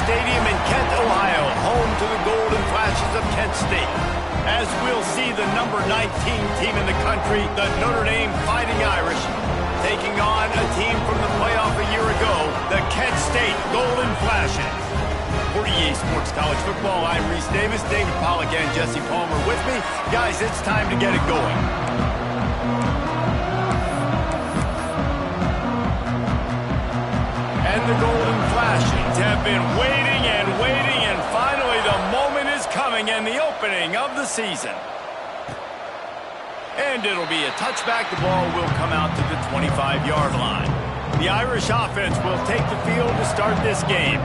Stadium in Kent, Ohio, home to the Golden Flashes of Kent State. As we'll see the number 19 team in the country, the Notre Dame Fighting Irish, taking on a team from the playoff a year ago, the Kent State Golden Flashes. For EA Sports College Football, I'm Reese Davis, David Pollack and Jesse Palmer with me. Guys, it's time to get it going. And the Golden Flashes have been waiting and waiting, and finally the moment is coming and the opening of the season. And it'll be a touchback. The ball will come out to the 25-yard line. The Irish offense will take the field to start this game.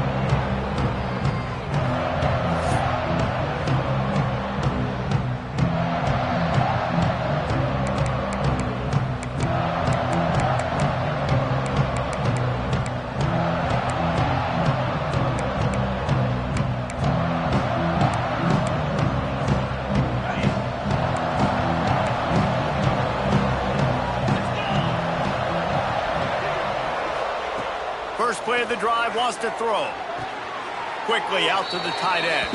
First play of the drive, wants to throw. Quickly out to the tight end.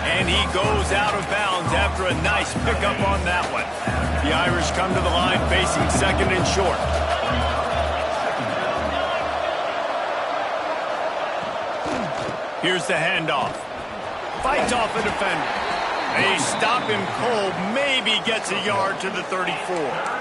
And he goes out of bounds after a nice pickup on that one. The Irish come to the line facing second and short. Here's the handoff. Fights off a defender. They stop him cold, maybe gets a yard to the 34.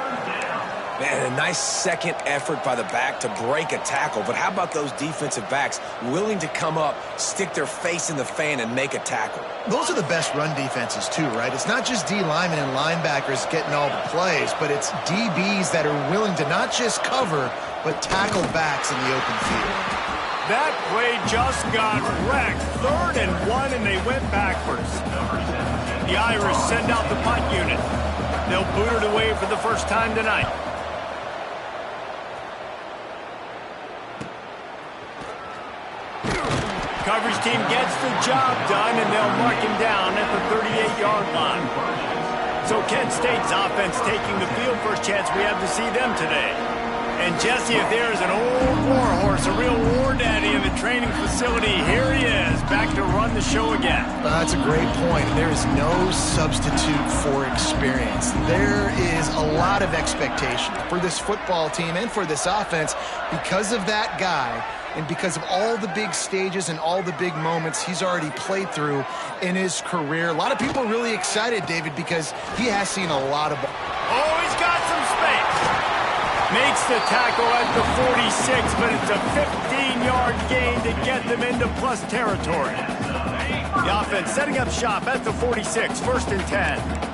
Man, a nice second effort by the back to break a tackle. But how about those defensive backs willing to come up, stick their face in the fan, and make a tackle? Those are the best run defenses, too, right? It's not just D linemen and linebackers getting all the plays, but it's DBs that are willing to not just cover, but tackle backs in the open field. That play just got wrecked. 3rd and 1, and they went backwards. The Irish send out the punt unit. They'll boot it away for the first time tonight. Coverage team gets the job done, and they'll mark him down at the 38-yard line. So Kent State's offense taking the field. First chance we have to see them today. And Jesse, if there's an old war horse, a real war daddy in the training facility, here he is, back to run the show again. That's a great point. There is no substitute for experience. There is a lot of expectation for this football team and for this offense because of that guy. And because of all the big stages and all the big moments he's already played through in his career. A lot of people are really excited, David, because he has seen a lot of... Oh, he's got some space. Makes the tackle at the 46, but it's a 15-yard gain to get them into plus territory. The offense setting up shop at the 46, 1st and 10.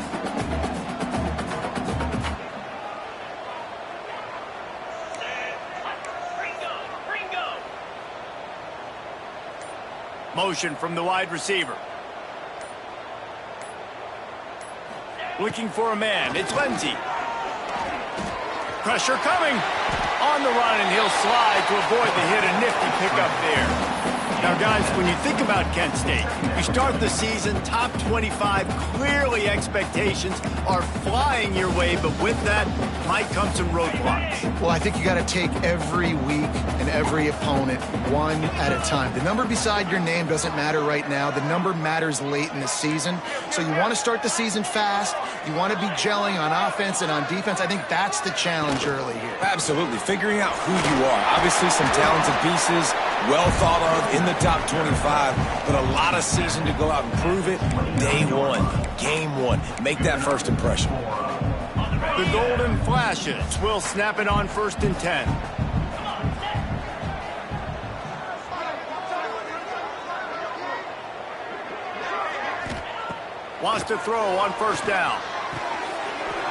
Motion from the wide receiver. Looking for a man. It's Lindsey. Pressure coming. On the run, and he'll slide to avoid the hit. A nifty pickup there. Now, guys, when you think about Kent State, you start the season top 25. Clearly, expectations are flying your way, but with that might come some roadblocks. Well, I think you got to take every week and every opponent one at a time. The number beside your name doesn't matter right now. The number matters late in the season. So you want to start the season fast. You want to be gelling on offense and on defense. I think that's the challenge early here. Absolutely. Figuring out who you are. Obviously, some talented pieces, well thought of in the top 25, but a lot of season to go out and prove it. Day one, game one. Make that first impression. The Golden Flashes will snap it on 1st and 10. Wants to throw on 1st down.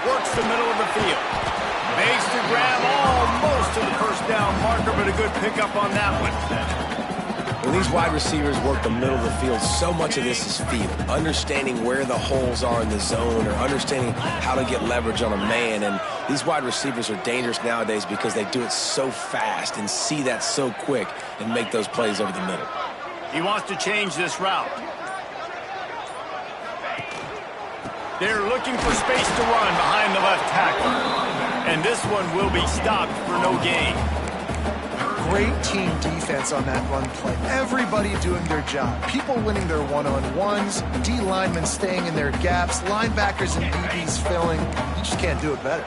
Works the middle of the field. Makes the grab almost to the 1st down marker, but a good pickup on that one. When these wide receivers work the middle of the field, so much of this is feel. Understanding where the holes are in the zone or understanding how to get leverage on a man. And these wide receivers are dangerous nowadays because they do it so fast and see that so quick and make those plays over the middle. He wants to change this route. They're looking for space to run behind the left tackle. And this one will be stopped for no gain. great team defense on that run play. Everybody doing their job. People winning their one-on-ones, D linemen staying in their gaps, linebackers and DBs filling. You just can't do it better.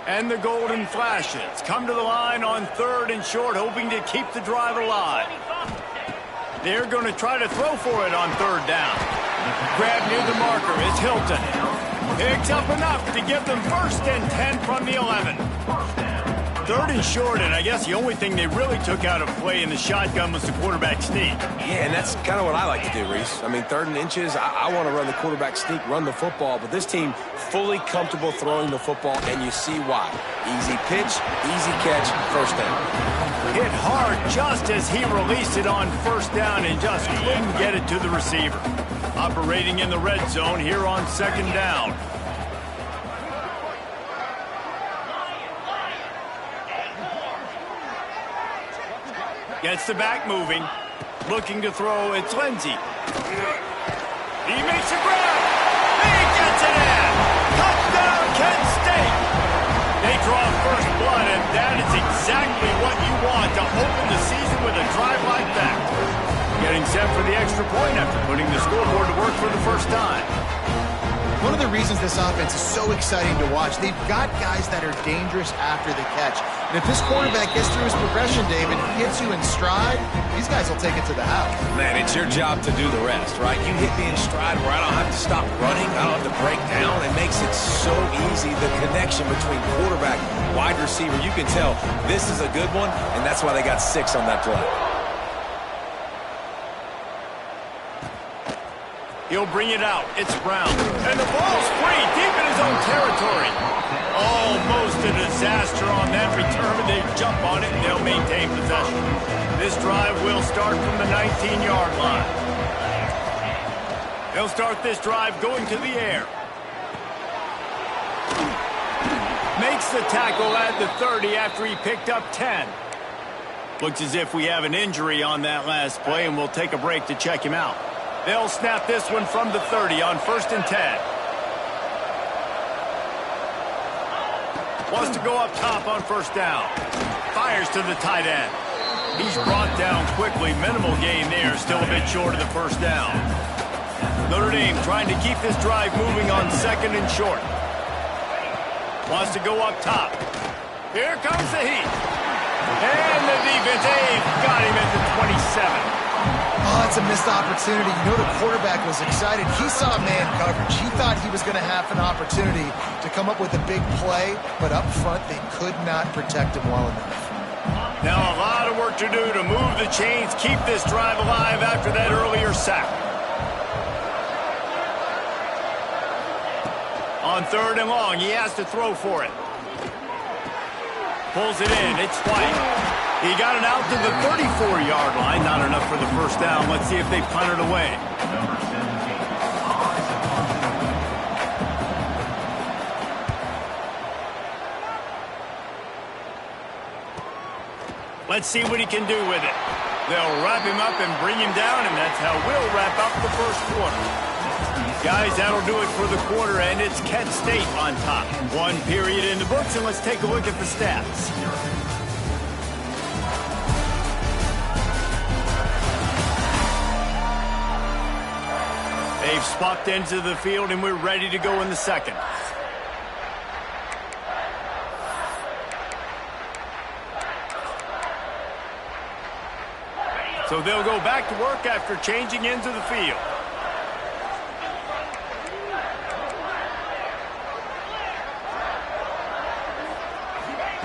And the Golden Flashes come to the line on 3rd and short, hoping to keep the drive alive. They're going to try to throw for it on 3rd down. Grab near the marker is Hilton. Picks up enough to give them 1st and 10 from the 11. 3rd and short, and I guess the only thing they really took out of play in the shotgun was the quarterback sneak. Yeah, and that's kind of what I like to do, Reese. I mean, 3rd and inches, I want to run the quarterback sneak, run the football, but this team fully comfortable throwing the football, and you see why. Easy pitch, easy catch, 1st down. Hit hard just as he released it on 1st down and just couldn't get it to the receiver. Operating in the red zone here on 2nd down. Gets the back moving. Looking to throw, it's Lindsey. He makes a grab. He gets it in. Touchdown, Kent State. They draw 1st blood, and that is exactly what you want to open the season with a drive like that. Getting set for the extra point after putting the scoreboard to work for the 1st time. One of the reasons this offense is so exciting to watch, they've got guys that are dangerous after the catch. And if this quarterback gets through his progression, David, hits you in stride, these guys will take it to the house. Man, it's your job to do the rest, right? You hit me in stride where I don't have to stop running, I don't have to break down. It makes it so easy, the connection between quarterback, wide receiver. You can tell this is a good one, and that's why they got 6 on that play. He'll bring it out. It's Brown. And the ball's free deep in his own territory. Almost a disaster on that return, but they jump on it and they'll maintain possession. This drive will start from the 19-yard line. They'll start this drive going to the air. Makes the tackle at the 30 after he picked up 10. Looks as if we have an injury on that last play, and we'll take a break to check him out. They'll snap this one from the 30 on 1st and 10. Wants to go up top on 1st down. Fires to the tight end. He's brought down quickly. Minimal gain there. Still a bit short of the 1st down. Notre Dame trying to keep this drive moving on 2nd and short. Wants to go up top. Here comes the heat. And the defense, they've got him at the 27. Oh, it's a missed opportunity. You know the quarterback was excited. He saw man coverage. He thought he was going to have an opportunity to come up with a big play, but up front they could not protect him well enough. Now a lot of work to do to move the chains, keep this drive alive after that earlier sack. On 3rd and long, he has to throw for it. Pulls it in. It's White. He got it out to the 34-yard line. Not enough for the 1st down. Let's see if they punt it away. Let's see what he can do with it. They'll wrap him up and bring him down, and that's how we'll wrap up the 1st quarter. Guys, that'll do it for the quarter, and it's Kent State on top. 1 period in the books, and let's take a look at the stats. They've swapped into the field, and we're ready to go in the 2nd. So they'll go back to work after changing into the field.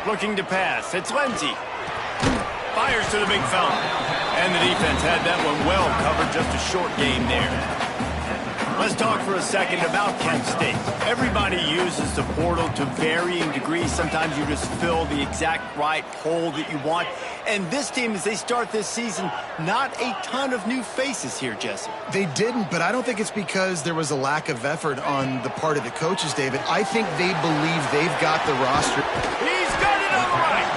Looking to pass. It's Lindsey. Fires to the big fella. And the defense had that one well covered. Just a short game there. Let's talk for a second about Kent State. Everybody uses the portal to varying degrees. Sometimes you just fill the exact right hole that you want. And this team, as they start this season, not a ton of new faces here, Jesse. They didn't, but I don't think it's because there was a lack of effort on the part of the coaches, David. I think they believe they've got the roster. He's got it on the right.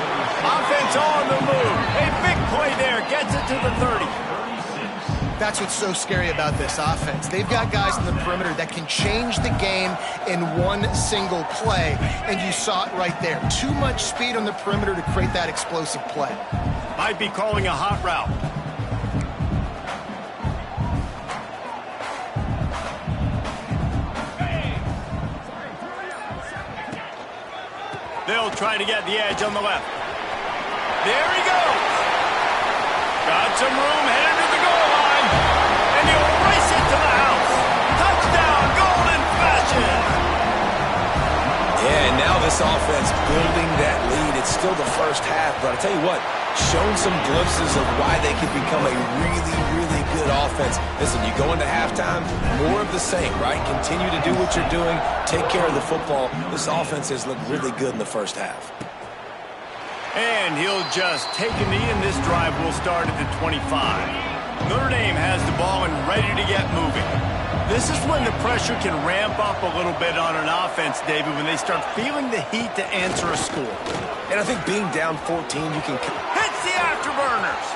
Offense on the move. A big play there. Gets it to the 30. That's what's so scary about this offense. They've got guys in the perimeter that can change the game in one single play, and you saw it right there. Too much speed on the perimeter to create that explosive play. Might be calling a hot route. They'll try to get the edge on the left. There he goes. Got some room, headed to the goal line. And he'll race it to the house. Touchdown, Golden fashion. Yeah, and now this offense building that lead. It's still the first half, but I'll tell you what, shown some glimpses of why they could become a really, really good offense. Listen, you go into halftime, more of the same, right? Continue to do what you're doing, take care of the football. This offense has looked really good in the first half. And he'll just take a knee, and this drive will start at the 25. Notre Dame has the ball and ready to get moving. This is when the pressure can ramp up a little bit on an offense, David, when they start feeling the heat to answer a score. And I think being down 14, you can... Hits the afterburners.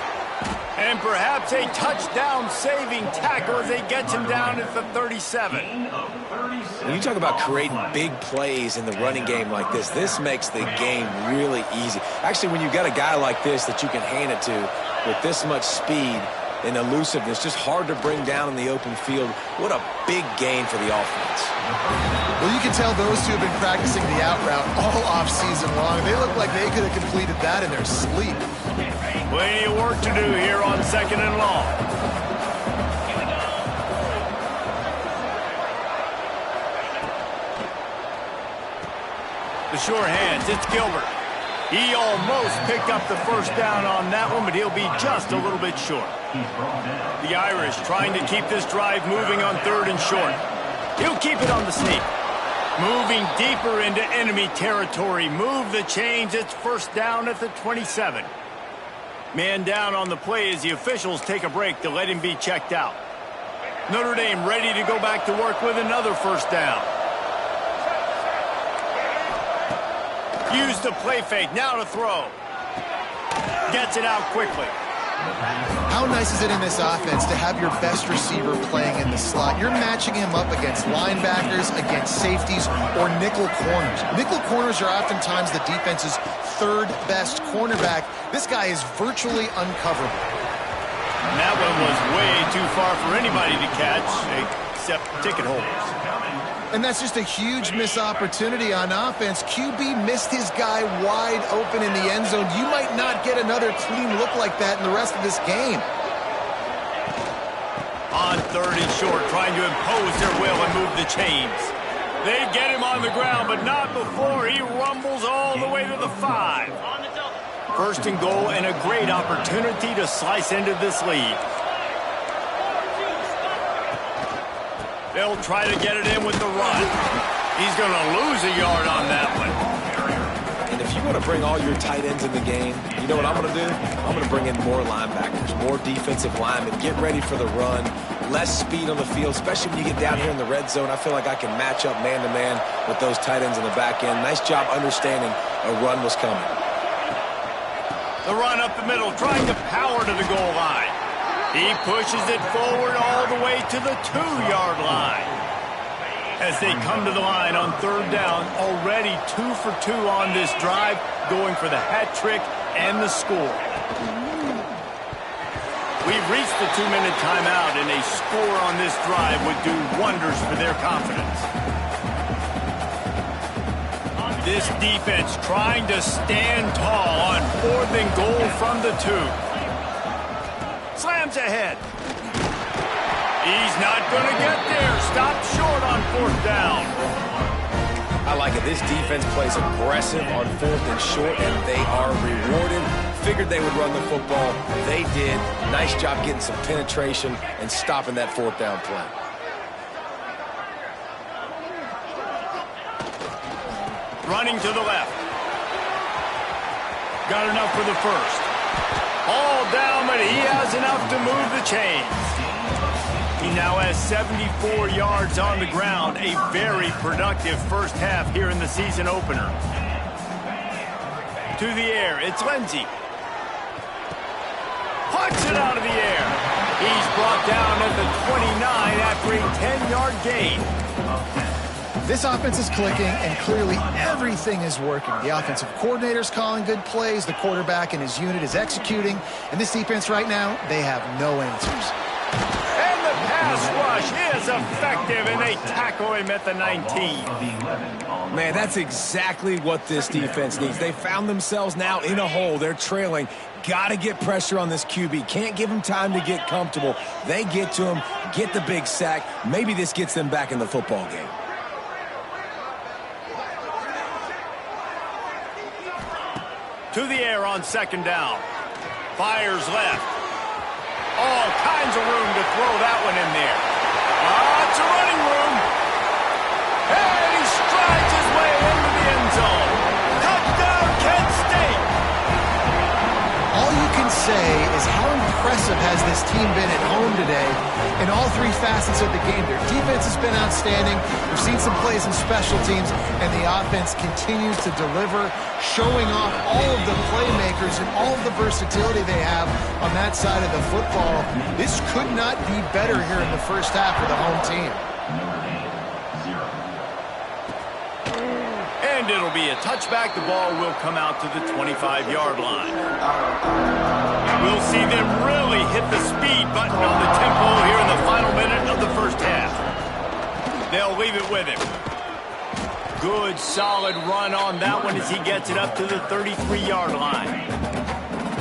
And perhaps a touchdown-saving tackle as they get him down at the 37. When you talk about creating big plays in the running game like this makes the game really easy. Actually, when you've got a guy like this that you can hand it to with this much speed and elusiveness, just hard to bring down in the open field. What a big gain for the offense. Well, you can tell those two have been practicing the out route all off-season long. They look like they could have completed that in their sleep. Plenty of work to do here on 2nd and long. The sure hands, it's Gilbert. He almost picked up the first down on that one, but he'll be just a little bit short. The Irish trying to keep this drive moving on 3rd and short. He'll keep it on the sneak. Moving deeper into enemy territory. Move the chains. It's first down at the 27. Man down on the play as the officials take a break to let him be checked out. Notre Dame ready to go back to work with another first down. Use the play fake. Now to throw. Gets it out quickly. How nice is it in this offense to have your best receiver playing in the slot? You're matching him up against linebackers, against safeties, or nickel corners. Nickel corners are oftentimes the defense's 3rd best cornerback. This guy is virtually uncoverable. And that one was way too far for anybody to catch, except ticket holders. And that's just a huge missed opportunity on offense. QB missed his guy wide open in the end zone. You might not get another clean look like that in the rest of this game. On 3rd and short, trying to impose their will and move the chains. They get him on the ground, but not before he rumbles all the way to the 5. 1st and goal, and a great opportunity to slice into this lead. They'll try to get it in with the run. He's going to lose a yard on that one. And if you want to bring all your tight ends in the game, you know what I'm going to do? I'm going to bring in more linebackers, more defensive linemen, get ready for the run, less speed on the field, especially when you get down here in the red zone. I feel like I can match up man-to-man with those tight ends in the back end. Nice job understanding a run was coming. The run up the middle, trying to power to the goal line. He pushes it forward all the way to the 2-yard line. As they come to the line on 3rd down, already 2 for 2 on this drive, going for the hat trick and the score. We've reached the 2-minute timeout, and a score on this drive would do wonders for their confidence. This defense trying to stand tall on 4th and goal from the 2. Slams ahead. He's not going to get there. Stopped short on 4th down. I like it. This defense plays aggressive on 4th and short, and they are rewarded. Figured they would run the football. They did. Nice job getting some penetration and stopping that 4th down play. Running to the left. Got enough for the first. All down, but he has enough to move the chains. He now has 74 yards on the ground. A very productive first half here in the season opener. To the air, it's Lindsey. Puts it out of the air. He's brought down at the 29 after a 10-yard gain. This offense is clicking, and clearly everything is working. The offensive coordinator's calling good plays, the quarterback and his unit is executing, and this defense right now, they have no answers. And the pass rush is effective, and they tackle him at the 19. Man, that's exactly what this defense needs. They found themselves now in a hole. They're trailing. Got to get pressure on this QB. Can't give him time to get comfortable. They get to him, get the big sack. Maybe this gets them back in the football game. To the air on second down. Fires left. All kinds of room to throw that one in there. Lots of running room. And he strides his way into the end zone. Touchdown, Kent State. All you can say is how impressive has this team been at home today in all three facets of the game. Their defense has been outstanding. We've seen some plays in special teams, and the offense continues to deliver, showing off all of the playmakers and all of the versatility they have on that side of the football. This could not be better here in the first half for the home team. And it'll be a touchback. The ball will come out to the 25-yard line. We'll see them really hit the speed button on the tempo here in the final minute of the first half. They'll leave it with him. Good, solid run on that one as he gets it up to the 33-yard line.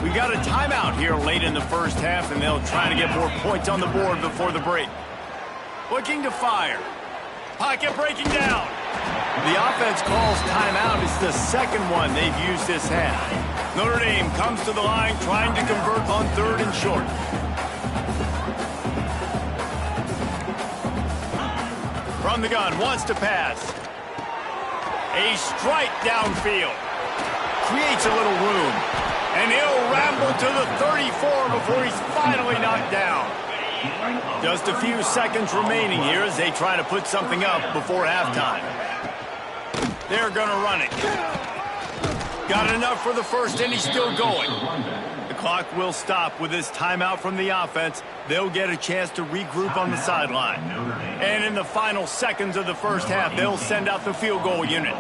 We got a timeout here late in the first half, and they'll try to get more points on the board before the break. Looking to fire. Pocket breaking down. The offense calls timeout. It's the second one they've used this half. Notre Dame comes to the line trying to convert on third and short. From the gun, wants to pass. A strike downfield. Creates a little room. And he'll ramble to the 34 before he's finally knocked down. Just a few seconds remaining here as they try to put something up before halftime. They're going to run it. Got enough for the first, and he's still going. The clock will stop with this timeout from the offense. They'll get a chance to regroup on the sideline. And in the final seconds of the first half, they'll send out the field goal unit.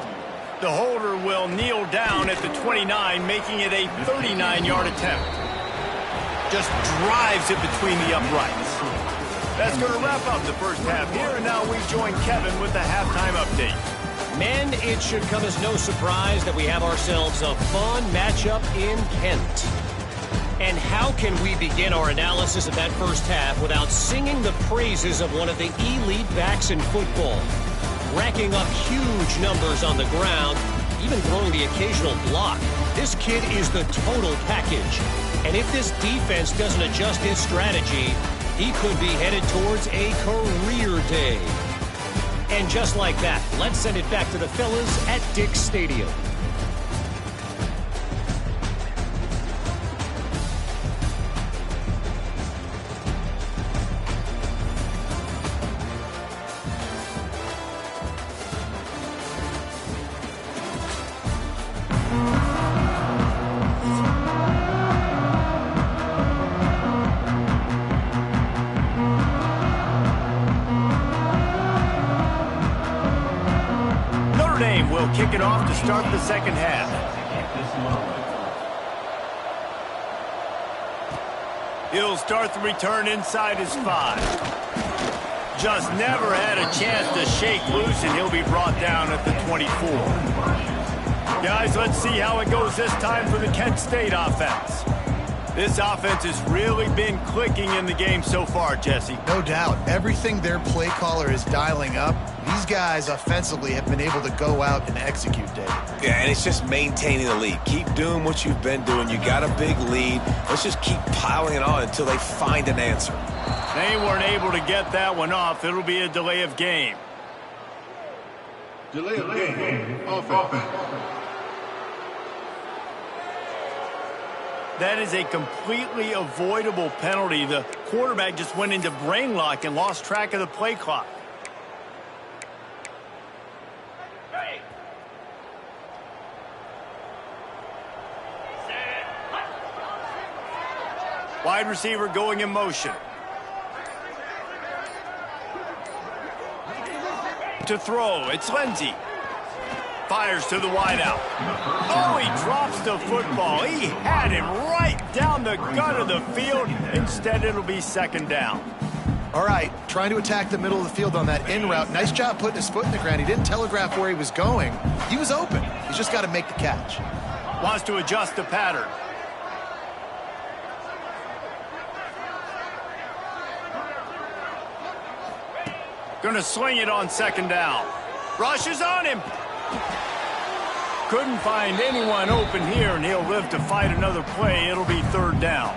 The holder will kneel down at the 29, making it a 39-yard attempt. Just drives it between the uprights. That's going to wrap up the first half here, and now we join Kevin with the halftime update. Men, it should come as no surprise that we have ourselves a fun matchup in Kent. And how can we begin our analysis of that first half without singing the praises of one of the elite backs in football? Racking up huge numbers on the ground, even throwing the occasional block. This kid is the total package. And if this defense doesn't adjust his strategy, he could be headed towards a career day. And just like that, let's send it back to the fellas at Dick's Stadium. Will kick it off to start the second half. He'll start the return inside his 5. Just never had a chance to shake loose, and he'll be brought down at the 24. Guys, let's see how it goes this time for the Kent State offense. This offense has really been clicking in the game so far, Jesse. No doubt. Everything their play caller is dialing up, these guys offensively have been able to go out and execute, David. Yeah, and it's just maintaining the lead. Keep doing what you've been doing. You got a big lead. Let's just keep piling it on until they find an answer. They weren't able to get that one off. It'll be a delay of game. Delay of game. Offense. That is a completely avoidable penalty. The quarterback just went into brain lock and lost track of the play clock. Wide receiver going in motion. To throw, it's Lindsey. Fires to the wideout. Oh, he drops the football. He had him right down the gut of the field. Instead, it'll be second down. All right, trying to attack the middle of the field on that in route. Nice job putting his foot in the ground. He didn't telegraph where he was going. He was open. He's just got to make the catch. Wants to adjust the pattern. Going to sling it on second down. Rush is on him. Couldn't find anyone open here, and he'll live to fight another play. It'll be third down.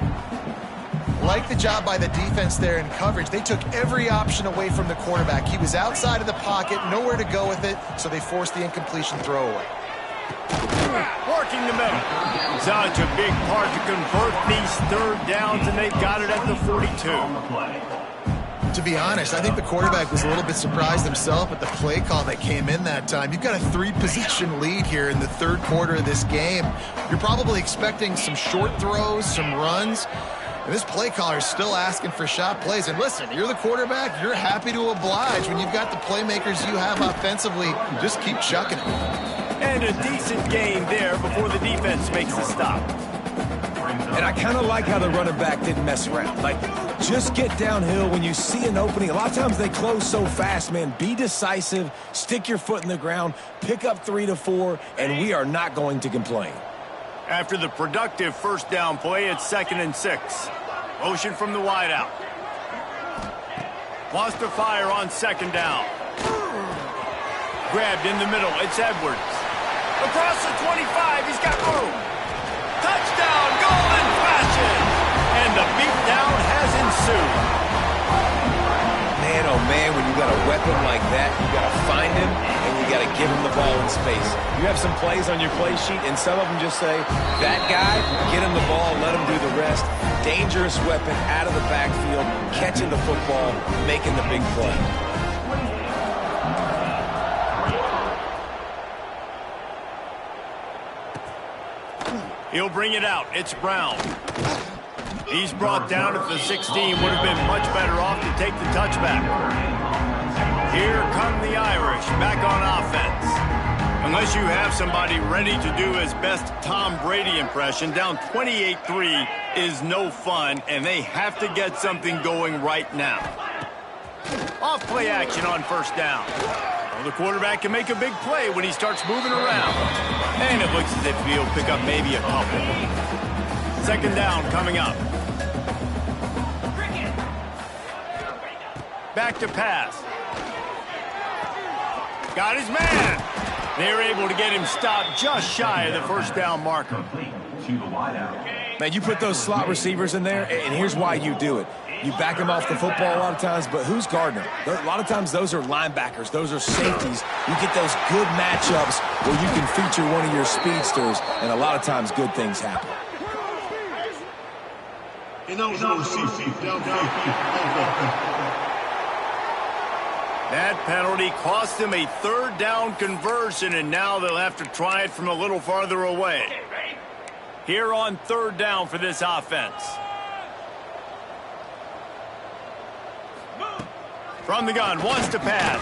Like the job by the defense there in coverage. They took every option away from the quarterback. He was outside of the pocket, nowhere to go with it, so they forced the incompletion throwaway. Working the middle. Such a big part to convert these third downs, and they've got it at the 42. To be honest, I think the quarterback was a little bit surprised himself at the play call that came in that time. You've got a 3-possession lead here in the third quarter of this game. You're probably expecting some short throws, some runs. And this play caller is still asking for shot plays. And listen, you're the quarterback. You're happy to oblige. When you've got the playmakers you have offensively, just keep chucking it. And a decent gain there before the defense makes the stop. And I kind of like how the running back didn't mess around. Like, just get downhill when you see an opening. A lot of times they close so fast, man. Be decisive, stick your foot in the ground, pick up 3 to 4, and we are not going to complain. After the productive first down play, it's 2nd and 6. Motion from the wideout. Wants to fire on second down. Grabbed in the middle, it's Edwards. Across the 25, he's got room. Touchdown, Golden Flashes! And the beatdown has ensued. Man, oh man, when you got a weapon like that, you got to find him and you got to give him the ball in space. You have some plays on your play sheet, and some of them just say, that guy, get him the ball, let him do the rest. Dangerous weapon out of the backfield, catching the football, making the big play. He'll bring it out. It's Brown. He's brought down at the 16. Would have been much better off to take the touchback. Here come the Irish back on offense. Unless you have somebody ready to do his best Tom Brady impression, down 28-3 is no fun, and they have to get something going right now. Off play action on first down. Well, the quarterback can make a big play when he starts moving around. And it looks as if he'll pick up maybe a couple. Second down coming up. Back to pass. Got his man. They're able to get him stopped just shy of the first down marker. Man, you put those slot receivers in there, and here's why you do it. You back them off the football a lot of times, but who's guarding them? A lot of times those are linebackers. Those are safeties. You get those good matchups where you can feature one of your speedsters, and a lot of times good things happen. That penalty cost them a third down conversion, and now they'll have to try it from a little farther away. Here on third down for this offense. From the gun, wants to pass.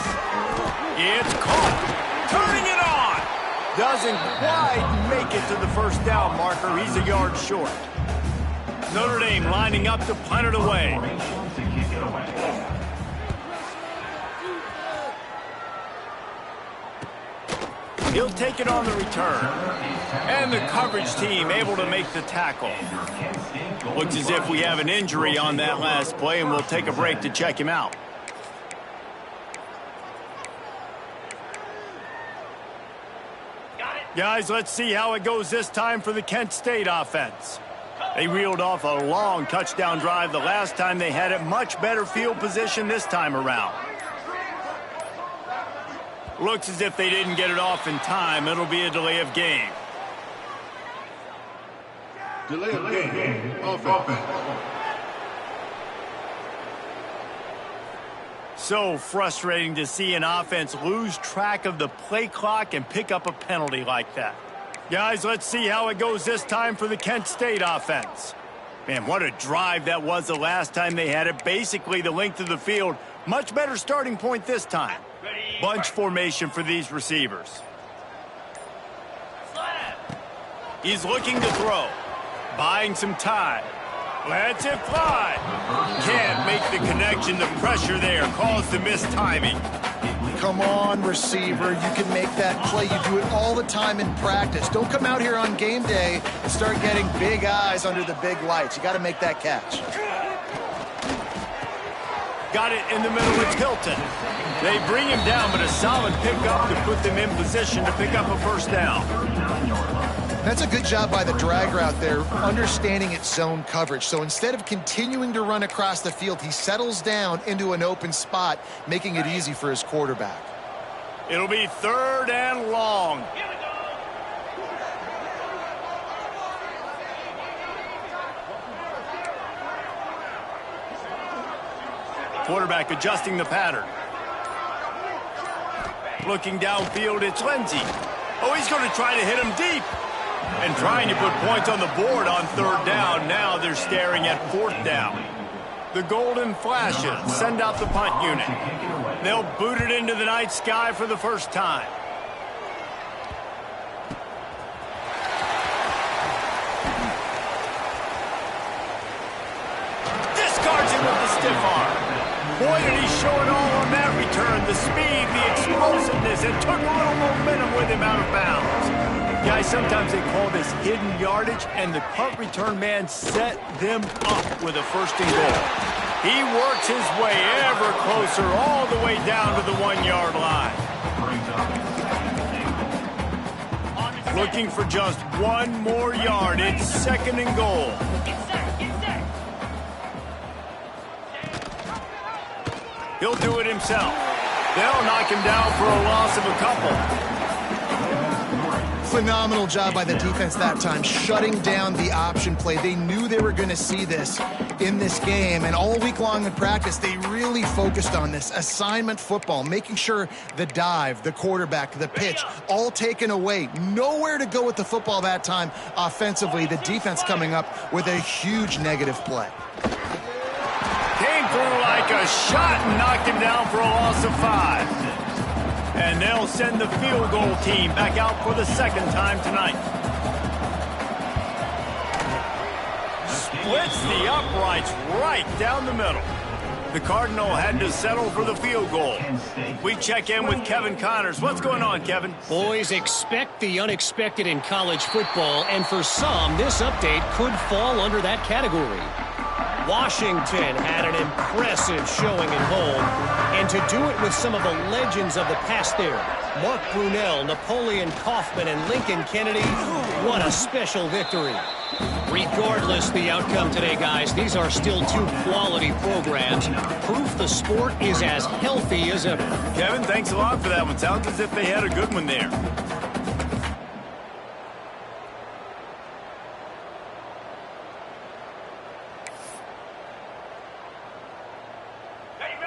It's caught. Turning it on. Doesn't quite make it to the first down marker. He's a yard short. Notre Dame lining up to punt it away. He'll take it on the return. And the coverage team able to make the tackle. Looks as if we have an injury on that last play, and we'll take a break to check him out. Guys, let's see how it goes this time for the Kent State offense. They reeled off a long touchdown drive the last time they had it. Much better field position this time around. Looks as if they didn't get it off in time. It'll be a delay of game. Delay of game. Offense. So frustrating to see an offense lose track of the play clock and pick up a penalty like that. Guys, let's see how it goes this time for the Kent State offense. Man, what a drive that was the last time they had it. Basically the length of the field. Much better starting point this time. bunch formation for these receivers. He's looking to throw. Buying some time. Lets it fly. Can't make the connection. The pressure there caused the missed timing. Come on, receiver. You can make that play. You do it all the time in practice. Don't come out here on game day and start getting big eyes under the big lights. You got to make that catch. Got it in the middle. It's Hilton. They bring him down, but a solid pickup to put them in position to pick up a first down. That's a good job by the drag route there, understanding its zone coverage. So instead of continuing to run across the field, he settles down into an open spot, making it easy for his quarterback. It'll be 3rd and long. Quarterback adjusting the pattern. Looking downfield, it's Lindsey. Oh, he's going to try to hit him deep. And trying to put points on the board on 3rd down. Now they're staring at 4th down. The golden flashes send out the punt unit. They'll boot it into the night sky for the first time. Discards it with the stiff arm. Boy, did he show it all on that return. The speed, the explosiveness, it took a little momentum with him out of bounds. Guys, sometimes they call this hidden yardage, and the punt return man set them up with a 1st and goal. He works his way ever closer all the way down to the 1-yard line. Looking for just 1 more yard. It's 2nd and goal. He'll do it himself. They'll knock him down for a loss of a couple. Phenomenal job by the defense that time, shutting down the option play. They knew they were going to see this in this game, and all week long in practice, they really focused on this assignment football, making sure the dive, the quarterback, the pitch, all taken away. Nowhere to go with the football that time offensively. The defense coming up with a huge negative play. Came through like a shot and knocked him down for a loss of 5. And they'll send the field goal team back out for the 2nd time tonight. Splits the uprights right down the middle. The Cardinal had to settle for the field goal. We check in with Kevin Connors. What's going on, Kevin? Boys, expect the unexpected in college football, and for some, this update could fall under that category. Washington had an impressive showing at home, and to do it with some of the legends of the past there, Mark Brunell, Napoleon Kaufman, and Lincoln Kennedy, what a special victory. Regardless the outcome today, guys, these are still 2 quality programs. Proof the sport is as healthy as ever. Kevin, thanks a lot for that one. Sounds as if they had a good one there.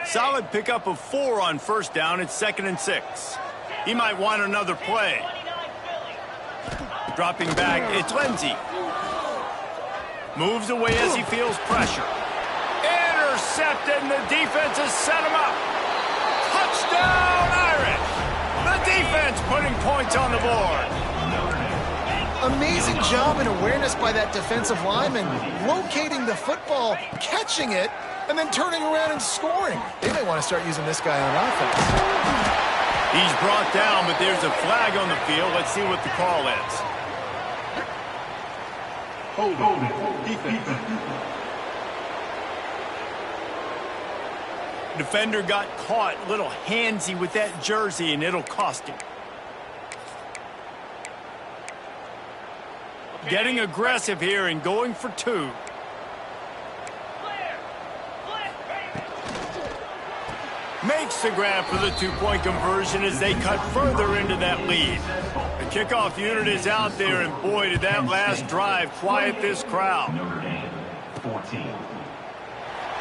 Solid pickup of 4 on 1st down. It's 2nd and 6. He might want another play. Dropping back, it's Lindsey. Moves away as he feels pressure. Intercepted, and the defense has set him up. Touchdown, Irish! The defense putting points on the board. Amazing job and awareness by that defensive lineman, locating the football, catching it, and then turning around and scoring. They may want to start using this guy on offense. He's brought down, but there's a flag on the field. Let's see what the call is. Hold it. Defense. Defender got caught a little handsy with that jersey, and it'll cost him. Getting aggressive here and going for 2. Makes the grab for the 2-point conversion as they cut further into that lead. The kickoff unit is out there, and boy, did that last drive quiet this crowd.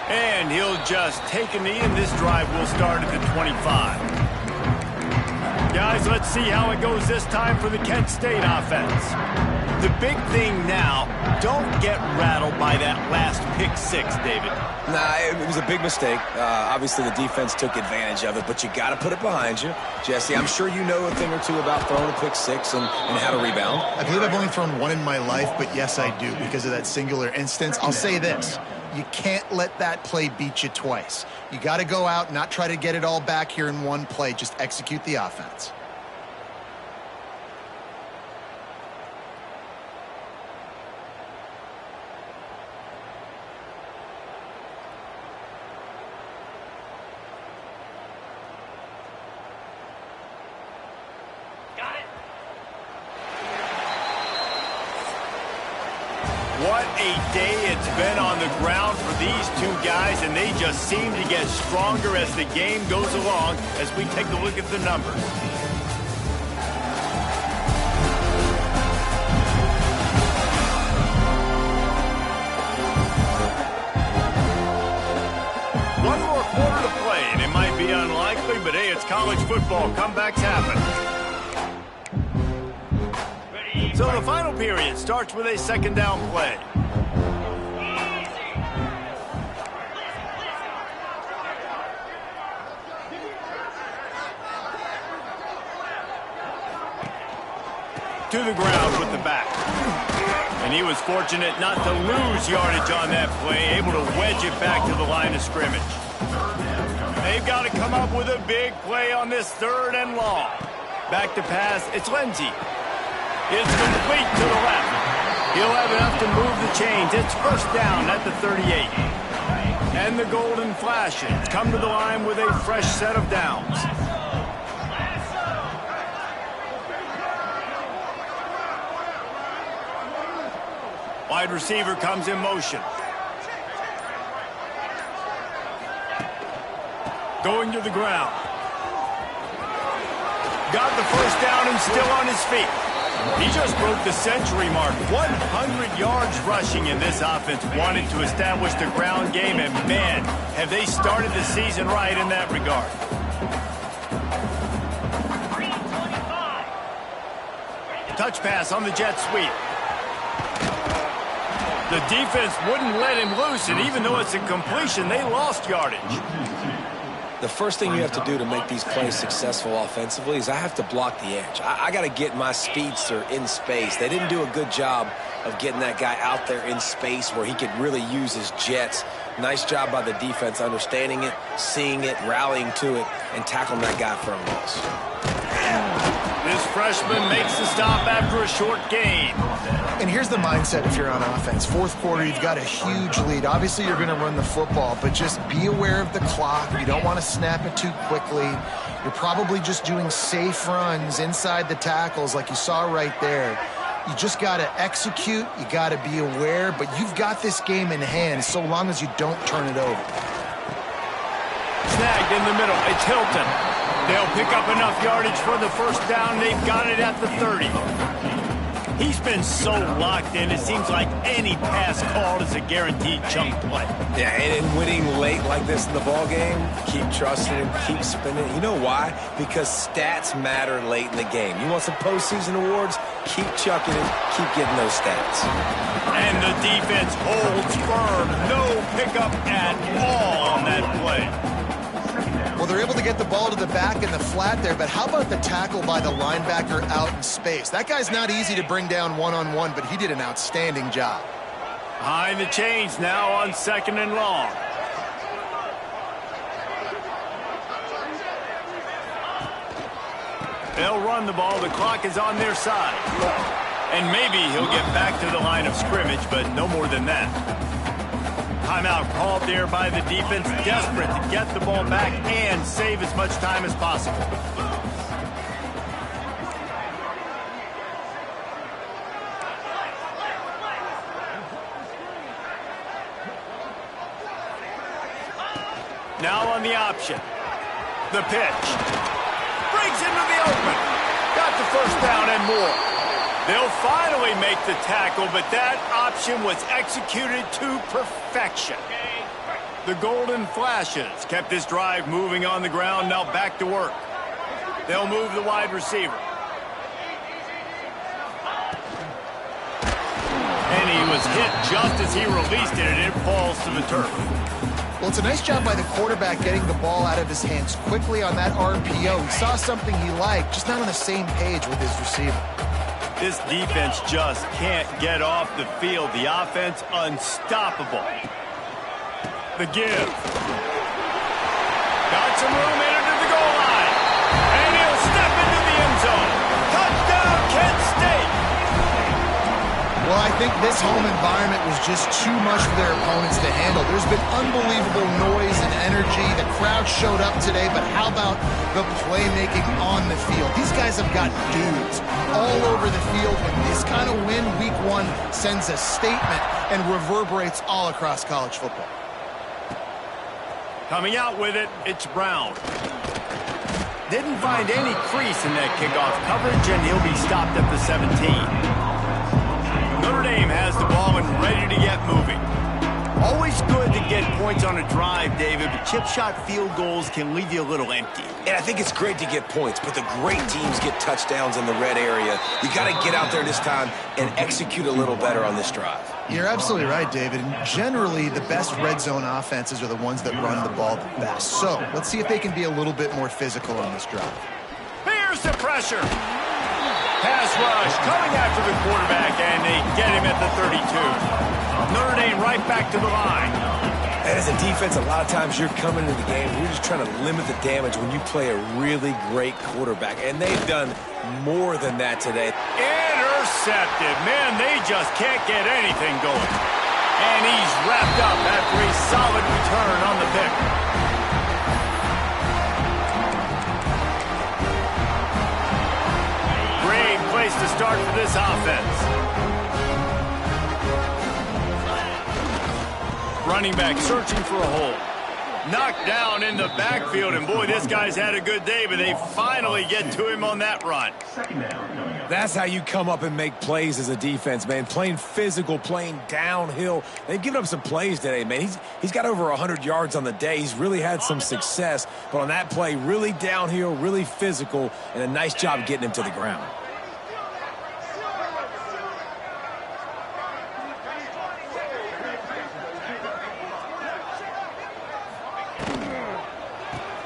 And he'll just take a knee, and this drive will start at the 25. Guys, let's see how it goes this time for the Kent State offense. The big thing now don't get rattled by that last pick six, David. Nah, it was a big mistake. Obviously, the defense took advantage of it, but you got to put it behind you. Jesse, I'm sure you know a thing or two about throwing a pick six and how to rebound. I believe I've only thrown one in my life, but yes, I do because of that singular instance. I'll say this. You can't let that play beat you twice. You got to go out, not try to get it all back here in one play. Just execute the offense. What a day it's been on the ground for these two guys, and they just seem to get stronger as the game goes along as we take a look at the numbers. One more quarter to play, and it might be unlikely, but hey, it's college football. Comebacks happen. So the final period starts with a second down play. To the ground with the back. And he was fortunate not to lose yardage on that play, able to wedge it back to the line of scrimmage. They've got to come up with a big play on this third and long. Back to pass, it's Lindsey. It's complete to the left. He'll have enough to move the chains. It's first down at the 38. And the Golden Flashes come to the line with a fresh set of downs. Wide receiver comes in motion. Going to the ground. Got the first down and still on his feet. He just broke the century mark. 100 yards rushing, and this offense wanted to establish the ground game, and man, have they started the season right in that regard. Touch pass on the jet sweep. The defense wouldn't let him loose, and even though it's a completion, they lost yardage. The first thing you have to do to make these plays successful offensively is I have to block the edge. I got to get my speedster in space. They didn't do a good job of getting that guy out there in space where he could really use his jets. Nice job by the defense understanding it, seeing it, rallying to it, and tackling that guy for a loss. This freshman makes the stop after a short gain. And here's the mindset if you're on offense. Fourth quarter, you've got a huge lead. Obviously, you're going to run the football, but just be aware of the clock. You don't want to snap it too quickly. You're probably just doing safe runs inside the tackles like you saw right there. You just got to execute. You got to be aware, but you've got this game in hand so long as you don't turn it over. Snagged in the middle. It's Hilton. They'll pick up enough yardage for the first down. They've got it at the 30. He's been so locked in, it seems like any pass called is a guaranteed chunk play. Yeah, and winning late like this in the ball game, keep trusting him, keep spinning. You know why? Because stats matter late in the game. You want some postseason awards? Keep chucking it, keep getting those stats. And the defense holds firm. No pickup at all on that play. Well, they're able to get the ball to the back in the flat there, but how about the tackle by the linebacker out in space? That guy's not easy to bring down one-on-one, but he did an outstanding job. Behind the chains now on second and long. They'll run the ball. The clock is on their side. And maybe he'll get back to the line of scrimmage, but no more than that. Timeout called there by the defense, desperate to get the ball back and save as much time as possible. Now on the option. The pitch. Breaks into the open. Got the first down and more. They'll finally make the tackle, but that option was executed to perfection. The Golden Flashes kept this drive moving on the ground, now back to work. They'll move the wide receiver. And he was hit just as he released it, and it falls to the turf. Well, it's a nice job by the quarterback getting the ball out of his hands quickly on that RPO. He saw something he liked, just not on the same page with his receiver. This defense just can't get off the field. The offense unstoppable. The give. Got some room into the goal line. And he'll step into the end zone. Touchdown, Kent State. Well, I think this home environment was just too much for their opponents to handle. There's been unbelievable noise and energy. The crowd showed up today, but how about the playmaking on the field? These guys have got dudes all over the field, and this kind of win week one sends a statement and reverberates all across college football. Coming out with it, it's Brown. Didn't find any crease in that kickoff coverage, and he'll be stopped at the 17. Notre Dame has the ball and ready to get moving. Always good to get points on a drive, David, but chip shot field goals can leave you a little empty. And I think it's great to get points, but the great teams get touchdowns in the red area. You got to get out there this time and execute a little better on this drive. You're absolutely right, David. And generally, the best red zone offenses are the ones that run the ball the best. So let's see if they can be a little bit more physical on this drive. Here's the pressure. Pass rush coming after the quarterback, and they get him at the 32. Notre Dame right back to the line. And as a defense, a lot of times you're coming into the game, you're just trying to limit the damage when you play a really great quarterback. And they've done more than that today. Intercepted. Man, they just can't get anything going. And he's wrapped up after a solid return on the pick. Great place to start for this offense. Running back searching for a hole. Knocked down in the backfield, and boy, this guy's had a good day, but they finally get to him on that run. That's how you come up and make plays as a defense, man. Playing physical, playing downhill. They've given up some plays today, man. He's got over 100 yards on the day. He's really had some success, but on that play, really downhill, really physical, and a nice job getting him to the ground.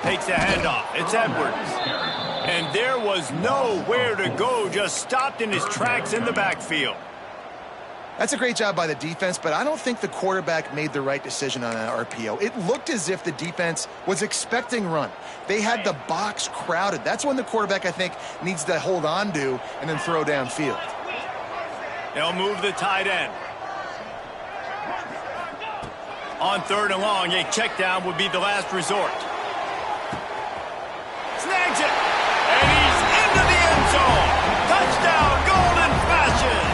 Takes a handoff. It's Edwards. And there was nowhere to go, just stopped in his tracks in the backfield. That's a great job by the defense, but I don't think the quarterback made the right decision on that RPO. It looked as if the defense was expecting run. They had the box crowded. That's when the quarterback, I think, needs to hold on to and then throw downfield. They'll move the tight end. On third and long, a check down would be the last resort. Snags it, and he's into the end zone. Touchdown, Golden Flashes.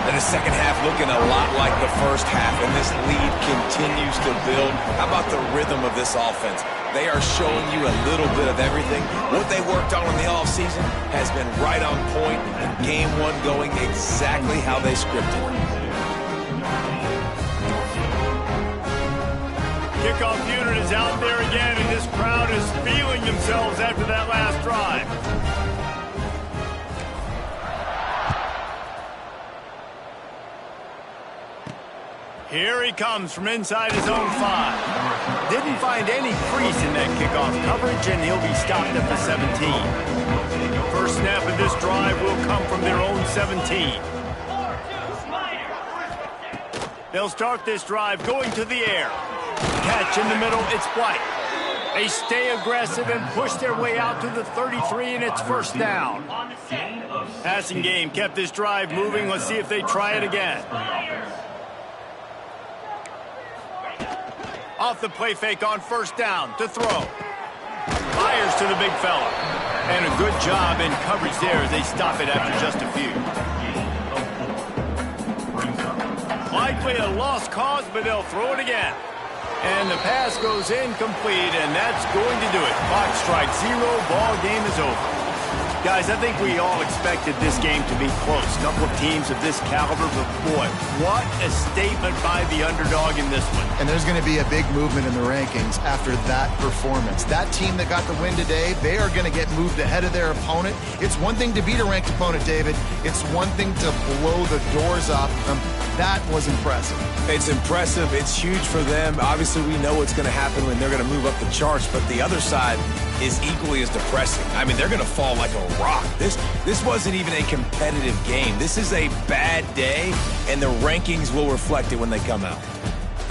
And the second half looking a lot like the first half, and this lead continues to build. How about the rhythm of this offense? They are showing you a little bit of everything. What they worked on in the offseason has been right on point, and game one going exactly how they scripted. Kickoff unit is out there again, and this crowd is feeling themselves after that last drive. Here he comes from inside his own 5. Didn't find any crease in that kickoff coverage, and he'll be stopped at the 17. First snap of this drive will come from their own 17. They'll start this drive going to the air. Catch in the middle, it's White. They stay aggressive and push their way out to the 33, and it's first down. Passing game kept this drive moving. Let's see if they try it again. Off the play fake on first down to throw. Fires to the big fella. And a good job in coverage there as they stop it after just a few. Likely a lost cause, but they'll throw it again. And the pass goes incomplete, and that's going to do it. Clock strikes 0. Ball game is over. Guys, I think we all expected this game to be close. A couple of teams of this caliber, but boy, what a statement by the underdog in this one. And there's going to be a big movement in the rankings after that performance. That team that got the win today, they are going to get moved ahead of their opponent. It's one thing to beat a ranked opponent, David. It's one thing to blow the doors off them. That was impressive. It's impressive. It's huge for them. Obviously, we know what's going to happen when they're going to move up the charts, but the other side is equally as depressing. I mean, they're going to fall like a rock. This wasn't even a competitive game. This is a bad day, and the rankings will reflect it when they come out.